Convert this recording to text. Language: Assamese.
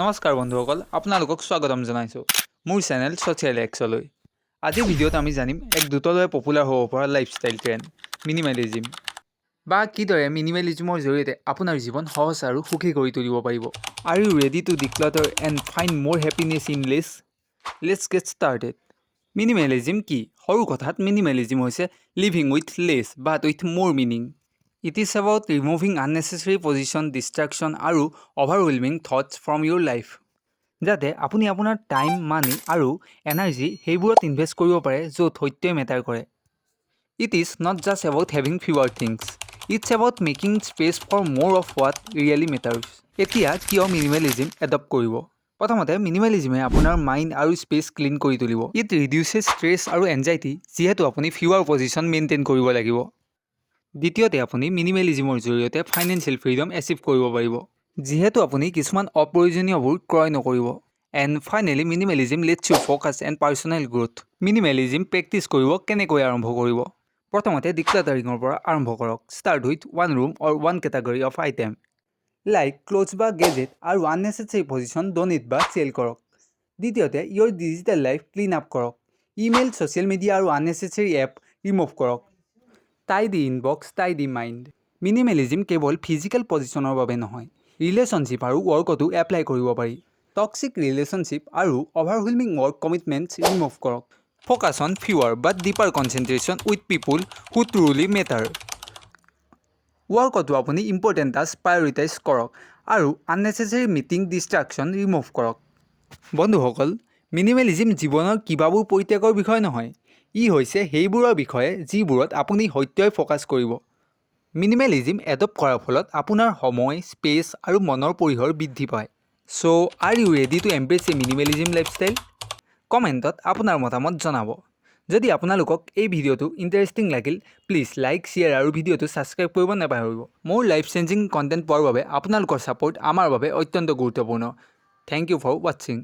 নমস্কাৰ বন্ধুসকল, আপোনালোকক স্বাগতম জনাইছোঁ মোৰ চেনেল ছ'চিয়েল এক্সলৈ। আজিৰ ভিডিঅ'ত আমি জানিম এক দ্ৰুতভাৱে পপুলাৰ হ'ব পৰা লাইফষ্টাইল ট্ৰেণ্ড মিনিমেলিজিম, বা কিদৰে মিনিমেলিজিমৰ জৰিয়তে আপোনাৰ জীৱন সহজ আৰু সুখী কৰি তুলিব পাৰিব। Are you ready to declutter and find more happiness in less? Let's get started. Minimalism কি? সৰু কথাত মিনিমেলিজিম হৈছে living with less but with more meaning. It is about removing unnecessary position, distraction আৰু overwhelming thoughts from your life, যাতে আপুনি আপোনাৰ টাইম, মানি আৰু এনাৰ্জি সেইবোৰত ইনভেষ্ট কৰিব পাৰে য'ত সত্যই মেটাৰ কৰে। It is not just about having fewer things. It's about making space for more of what really matters. এতিয়া কিয় মিনিমেলিজিম এডপ্ট কৰিব? প্ৰথমতে, মিনিমেলিজিমে আপোনাৰ মাইণ্ড আৰু স্পেচ ক্লিন কৰি তুলিব। ইট ৰিডিউচেছ ষ্ট্ৰেছ আৰু এনজাইটি, যিহেতু আপুনি ফিউৱাৰ পজিশ্যন মেইনটেইন কৰিব লাগিব। দ্বিতীয়তে, আপুনি মিনিমেলিজিমৰ জৰিয়তে ফাইনেন্সিয়েল ফ্ৰীডম এচিভ কৰিব পাৰিব, যিহেতু আপুনি কিছুমান অপ্ৰয়োজনীয়বোৰ ক্ৰয় নকৰিব। And finally, minimalism lets you focus and personal growth. Minimalism practice কৰিব কেনেকৈ আৰম্ভ কৰিব? প্ৰথমতে, ডিক্লাটাৰিঙৰ পৰা আৰম্ভ কৰক। Start with one room or one category of item like clothes বা গেজেট, আৰু আননেচেছেৰী পজিশ্যন ডনেট বা চেল কৰক। দ্বিতীয়তে, your digital life clean up কৰক। ইমেইল, ছ'চিয়েল মিডিয়া আৰু আননেচেছেৰী এপ ৰিমুভ কৰক। Tidy inbox, tidy mind. Minimalism কেৱল ফিজিকেল পজিশ্যনৰ বাবে নহয়, ৰিলেশ্যনশ্বিপ আৰু ৱৰ্কতো এপ্লাই কৰিব পাৰি। টক্সিক ৰিলেশ্যনশ্বিপ আৰু অভাৰৱেলমিং ৱৰ্ক কমিটমেণ্টছ ৰিমুভ কৰক। Focus on fewer but deeper concentration with people who truly matter. ৱৰ্কতো আপুনি ইম্পৰ্টেণ্ট টাস্ক প্ৰায়ৰিটাইজ কৰক আৰু আননেচেছেৰী মিটিং ডিষ্ট্ৰাকশ্যন ৰিমুভ কৰক। বন্ধুসকল, মিনিমেলিজিম জীৱনৰ কিবাবোৰ পৰিত্যাগৰ বিষয় নহয়, ই হৈছে সেইবোৰৰ বিষয়ে যিবোৰত আপুনি সত্যই ফ'কাছ কৰিব। মিনিমেলিজিম এডপ্ট কৰাৰ ফলত আপোনাৰ সময়, স্পেচ আৰু মনৰ পৰিসৰ বৃদ্ধি পায়। So' are you ready to embrace a minimalism lifestyle? কমেণ্টত আপোনাৰ মতামত জনাব। যদি আপোনালোকক এই ভিডিঅ'টো ইণ্টাৰেষ্টিং লাগিল, প্লিজ লাইক, শ্বেয়াৰ আৰু ভিডিঅ'টো ছাবস্ক্ৰাইব কৰিব নাপাহৰিব। মোৰ লাইফ চেঞ্জিং কণ্টেণ্ট পোৱাৰ বাবে আপোনালোকৰ ছাপোৰ্ট আমাৰ বাবে অত্যন্ত গুৰুত্বপূৰ্ণ। থেংক ইউ ফৰ ৱাচিং।